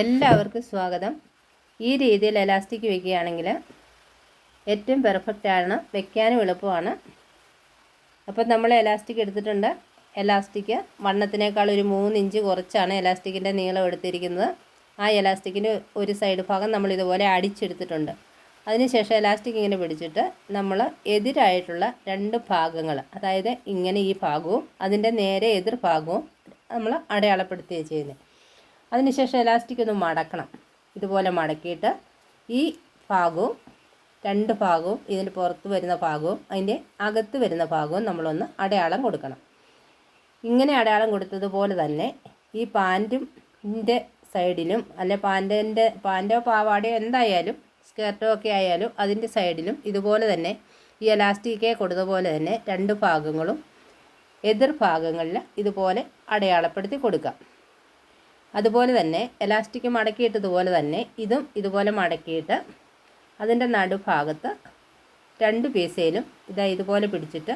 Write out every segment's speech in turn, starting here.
എല്ലാവർക്കും സ്വാഗതം. ഈ രീതിയിൽ എലാസ്റ്റിക് വയ്ക്കുകയാണെങ്കിൽ ഏറ്റവും പെർഫെക്റ്റാണ്, വയ്ക്കാനും എളുപ്പമാണ്. അപ്പോൾ നമ്മൾ എലാസ്റ്റിക് എടുത്തിട്ടുണ്ട്. എലാസ്റ്റിക് വണ്ണത്തിനേക്കാൾ ഒരു 3 ഇഞ്ച് കുറച്ചാണ് എലാസ്റ്റിക്കിൻ്റെ നീളം എടുത്തിരിക്കുന്നത്. ആ എലാസ്റ്റിക്കിൻ്റെ ഒരു സൈഡ് ഭാഗം നമ്മൾ ഇതുപോലെ അടിച്ചെടുത്തിട്ടുണ്ട്. അതിനുശേഷം എലാസ്റ്റിക് ഇങ്ങനെ പിടിച്ചിട്ട് നമ്മൾ എതിരായിട്ടുള്ള 2 ഭാഗങ്ങൾ, അതായത് ഇങ്ങനെ ഈ ഭാഗവും അതിൻ്റെ നേരെ എതിർ ഭാഗവും നമ്മൾ അടയാളപ്പെടുത്തുകയാണ് ചെയ്യുന്നത്. അതിനുശേഷം എലാസ്റ്റിക് ഒന്ന് മടക്കണം. ഇതുപോലെ മടക്കിയിട്ട് ഈ ഭാഗവും 2 ഭാഗവും, ഇതിന് പുറത്ത് വരുന്ന ഭാഗവും അതിൻ്റെ അകത്ത് വരുന്ന ഭാഗവും നമ്മളൊന്ന് അടയാളം കൊടുക്കണം. ഇങ്ങനെ അടയാളം കൊടുത്തതുപോലെ തന്നെ ഈ പാൻറ്റിൻ്റെ സൈഡിലും, അല്ലെ പാൻറ്റോ പാവാടയോ എന്തായാലും സ്കേർട്ടോ ഒക്കെ ആയാലും അതിൻ്റെ സൈഡിലും ഇതുപോലെ തന്നെ ഈ എലാസ്റ്റിക്കെ കൊടുത്തതുപോലെ തന്നെ 2 ഭാഗങ്ങളും എതിർ ഭാഗങ്ങളിൽ ഇതുപോലെ അടയാളപ്പെടുത്തി കൊടുക്കാം. അതുപോലെ തന്നെ എലാസ്റ്റിക് മടക്കിയിട്ടതുപോലെ തന്നെ ഇതും ഇതുപോലെ മടക്കിയിട്ട് അതിൻ്റെ നടുഭാഗത്ത് 2 പീസയിലും ഇതുപോലെ പിടിച്ചിട്ട്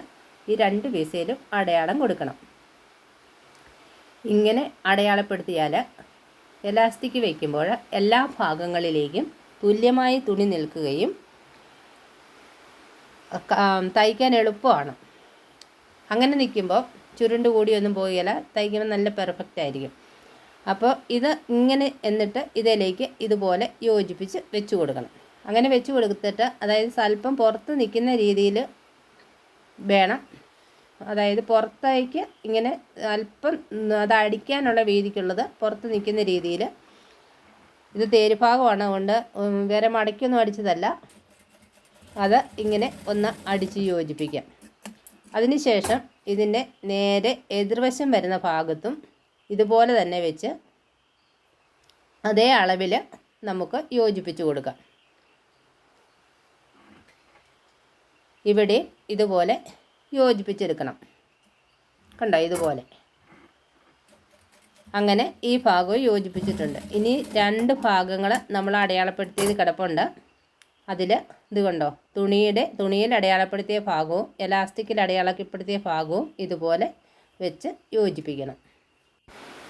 ഈ 2 പീസയിലും അടയാളം കൊടുക്കണം. ഇങ്ങനെ അടയാളപ്പെടുത്തിയാൽ എലാസ്റ്റിക് വയ്ക്കുമ്പോൾ എല്ലാ ഭാഗങ്ങളിലേക്കും തുല്യമായി തുണി നിൽക്കുകയും തയ്ക്കാൻ എളുപ്പമാണ്. അങ്ങനെ നിൽക്കുമ്പോൾ ചുരുണ്ട് കൂടിയൊന്നും പോവുകയില്ല, തയ്ക്കുമ്പോൾ നല്ല പെർഫെക്റ്റ് ആയിരിക്കും. അപ്പോൾ ഇത് ഇങ്ങനെ എന്നിട്ട് ഇതിലേക്ക് ഇതുപോലെ യോജിപ്പിച്ച് വെച്ച് കൊടുക്കണം. അങ്ങനെ വെച്ച് കൊടുത്തിട്ട്, അതായത് സ്വല്പം പുറത്ത് നിൽക്കുന്ന രീതിയിൽ വേണം, അതായത് പുറത്തേക്ക് ഇങ്ങനെ അല്പം അത് അടിക്കാനുള്ള വീതിക്കുള്ളത് പുറത്ത് നിൽക്കുന്ന രീതിയിൽ. ഇത് തേരുഭാഗമാണ്, അതുകൊണ്ട് വേറെ മടക്കിയൊന്നും അടിച്ചതല്ല. അത് ഇങ്ങനെ ഒന്ന് അടിച്ച് യോജിപ്പിക്കാം. അതിനുശേഷം ഇതിൻ്റെ നേരെ എതിർവശം വരുന്ന ഭാഗത്തും ഇതുപോലെ തന്നെ വെച്ച് അതേ അളവിൽ നമുക്ക് യോജിപ്പിച്ച് കൊടുക്കാം. ഇവിടെ ഇതുപോലെ യോജിപ്പിച്ചെടുക്കണം. കണ്ടോ, ഇതുപോലെ. അങ്ങനെ ഈ ഭാഗവും യോജിപ്പിച്ചിട്ടുണ്ട്. ഇനി 2 ഭാഗങ്ങൾ നമ്മൾ അടയാളപ്പെടുത്തിയത് കിടപ്പുണ്ട്. അതിൽ ഇത് കണ്ടോ, തുണിയിൽ അടയാളപ്പെടുത്തിയ ഭാഗവും എലാസ്റ്റിക്കിൽ അടയാളപ്പെടുത്തിയ ഭാഗവും ഇതുപോലെ വെച്ച് യോജിപ്പിക്കണം.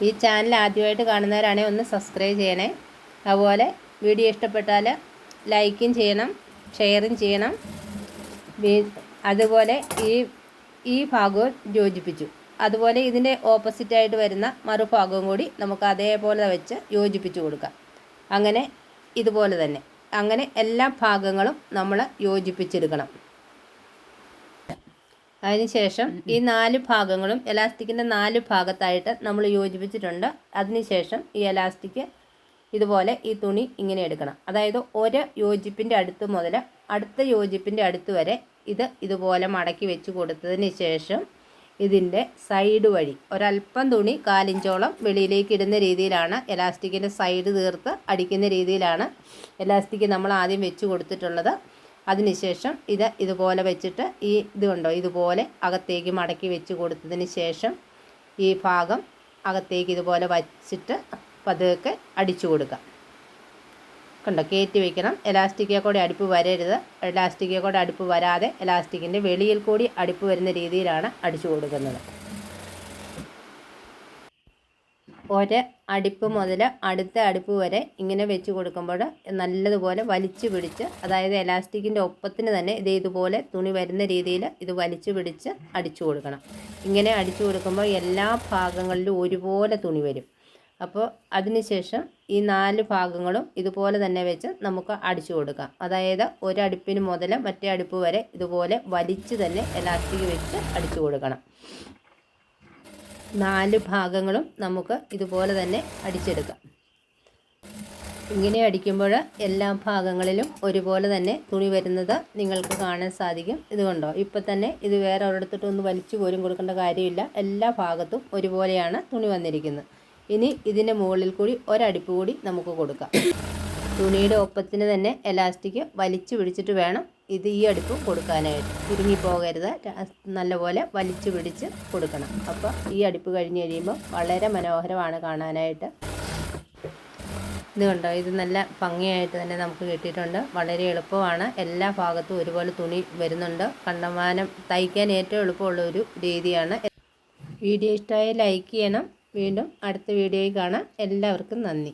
ഈ ചാനൽ ആദ്യമായിട്ട് കാണുന്നവരാണെങ്കിൽ ഒന്ന് സബ്സ്ക്രൈബ് ചെയ്യണേ. അതുപോലെ വീഡിയോ ഇഷ്ടപ്പെട്ടാൽ ലൈക്കും ചെയ്യണം, ഷെയറും ചെയ്യണം. അതുപോലെ ഈ ഭാഗവും യോജിപ്പിച്ചു. അതുപോലെ ഇതിൻ്റെ ഓപ്പോസിറ്റായിട്ട് വരുന്ന മറുഭാഗവും കൂടി നമുക്ക് അതേപോലെ വെച്ച് യോജിപ്പിച്ച് കൊടുക്കാം. അങ്ങനെ ഇതുപോലെ തന്നെ അങ്ങനെ എല്ലാ ഭാഗങ്ങളും നമ്മൾ യോജിപ്പിച്ചെടുക്കണം. അതിനുശേഷം ഈ 4 ഭാഗങ്ങളും എലാസ്റ്റിക്കിൻ്റെ 4 ഭാഗത്തായിട്ട് നമ്മൾ യോജിപ്പിച്ചിട്ടുണ്ട്. അതിനുശേഷം ഈ എലാസ്റ്റിക് ഇതുപോലെ ഈ തുണി ഇങ്ങനെ എടുക്കണം. അതായത് ഒരു യോജിപ്പിൻ്റെ അടുത്ത് മുതൽ അടുത്ത യോജിപ്പിൻ്റെ അടുത്ത് വരെ ഇതുപോലെ മടക്കി വെച്ച് കൊടുത്തതിന് ശേഷം ഇതിൻ്റെ സൈഡ് വഴി ഒരല്പം തുണി 4 ഇഞ്ചോളം വെളിയിലേക്ക് ഇടുന്ന രീതിയിലാണ്, എലാസ്റ്റിക്കിൻ്റെ സൈഡ് തീർത്ത് അടിക്കുന്ന രീതിയിലാണ് എലാസ്റ്റിക് നമ്മൾ ആദ്യം വെച്ച് കൊടുത്തിട്ടുള്ളത്. അതിനുശേഷം ഇതുപോലെ വെച്ചിട്ട് ഇത് കണ്ടോ, ഇതുപോലെ അകത്തേക്ക് മടക്കി വെച്ച് കൊടുത്തതിന് ശേഷം ഈ ഭാഗം അകത്തേക്ക് ഇതുപോലെ വച്ചിട്ട് പതുക്കെ അടിച്ചു കൊടുക്കാം. കണ്ടോ, കയറ്റി വയ്ക്കണം. എലാസ്റ്റിക്കെ കൂടി അടുപ്പ് വരരുത്. എലാസ്റ്റിക്കെ കൂടി അടുപ്പ് വരാതെ എലാസ്റ്റിക്കിൻ്റെ വെളിയിൽ കൂടി അടുപ്പ് വരുന്ന രീതിയിലാണ് അടിച്ചു കൊടുക്കുന്നത്. ഒരു അടുപ്പ് മുതൽ അടുത്ത അടുപ്പ് വരെ ഇങ്ങനെ വെച്ച് കൊടുക്കുമ്പോൾ നല്ലതുപോലെ വലിച്ചു പിടിച്ച്, അതായത് എലാസ്റ്റിക്കിൻ്റെ ഒപ്പത്തിന് തന്നെ ഇതുപോലെ തുണി വരുന്ന രീതിയിൽ ഇത് വലിച്ചു പിടിച്ച് അടിച്ചു കൊടുക്കണം. ഇങ്ങനെ അടിച്ചു കൊടുക്കുമ്പോൾ എല്ലാ ഭാഗങ്ങളിലും ഒരുപോലെ തുണി വരും. അപ്പോൾ അതിനുശേഷം ഈ 4 ഭാഗങ്ങളും ഇതുപോലെ തന്നെ വെച്ച് നമുക്ക് അടിച്ചു കൊടുക്കാം. അതായത് ഒരു അടുപ്പിന് മുതൽ മറ്റേ അടുപ്പ് വരെ ഇതുപോലെ വലിച്ച് തന്നെ എലാസ്റ്റിക് വെച്ച് അടിച്ചു കൊടുക്കണം. 4 ഭാഗങ്ങളും നമുക്ക് ഇതുപോലെ തന്നെ അടിച്ചെടുക്കാം. ഇങ്ങനെ അടിക്കുമ്പോൾ എല്ലാ ഭാഗങ്ങളിലും ഒരുപോലെ തന്നെ തുണി വരുന്നത് നിങ്ങൾക്ക് കാണാൻ സാധിക്കും. ഇത് കണ്ടോ, ഇപ്പം തന്നെ ഇത് വേറെ ഒരിടത്തോട്ടൊന്ന് വലിച്ചു പോലും കൊടുക്കേണ്ട കാര്യമില്ല. എല്ലാ ഭാഗത്തും ഒരുപോലെയാണ് തുണി വന്നിരിക്കുന്നത്. ഇനി ഇതിൻ്റെ മുകളിൽ കൂടി ഒരടിപ്പ് കൂടി നമുക്ക് കൊടുക്കാം. തുണിയുടെ ഒപ്പത്തിന് തന്നെ എലാസ്റ്റിക് വലിച്ചു പിടിച്ചിട്ട് വേണം ഈ അടുപ്പ് കൊടുക്കാനായിട്ട്. ചുരുങ്ങിപ്പോകരുത്, നല്ലപോലെ വലിച്ചു പിടിച്ച് കൊടുക്കണം. അപ്പോൾ ഈ അടുപ്പ് കഴിഞ്ഞ് കഴിയുമ്പോൾ വളരെ മനോഹരമാണ് കാണാനായിട്ട്. ഇത് കണ്ടോ, ഇത് നല്ല ഭംഗിയായിട്ട് തന്നെ നമുക്ക് കിട്ടിയിട്ടുണ്ട്. വളരെ എളുപ്പമാണ്. എല്ലാ ഭാഗത്തും ഒരുപോലെ തുണി വരുന്നുണ്ട്. കണ്ടമാനം തയ്ക്കാൻ ഏറ്റവും എളുപ്പമുള്ളൊരു രീതിയാണ്. വീഡിയോ ഇഷ്ടമായി ലൈക്ക് ചെയ്യണം. വീണ്ടും അടുത്ത വീഡിയോയിൽ കാണാം. എല്ലാവർക്കും നന്ദി.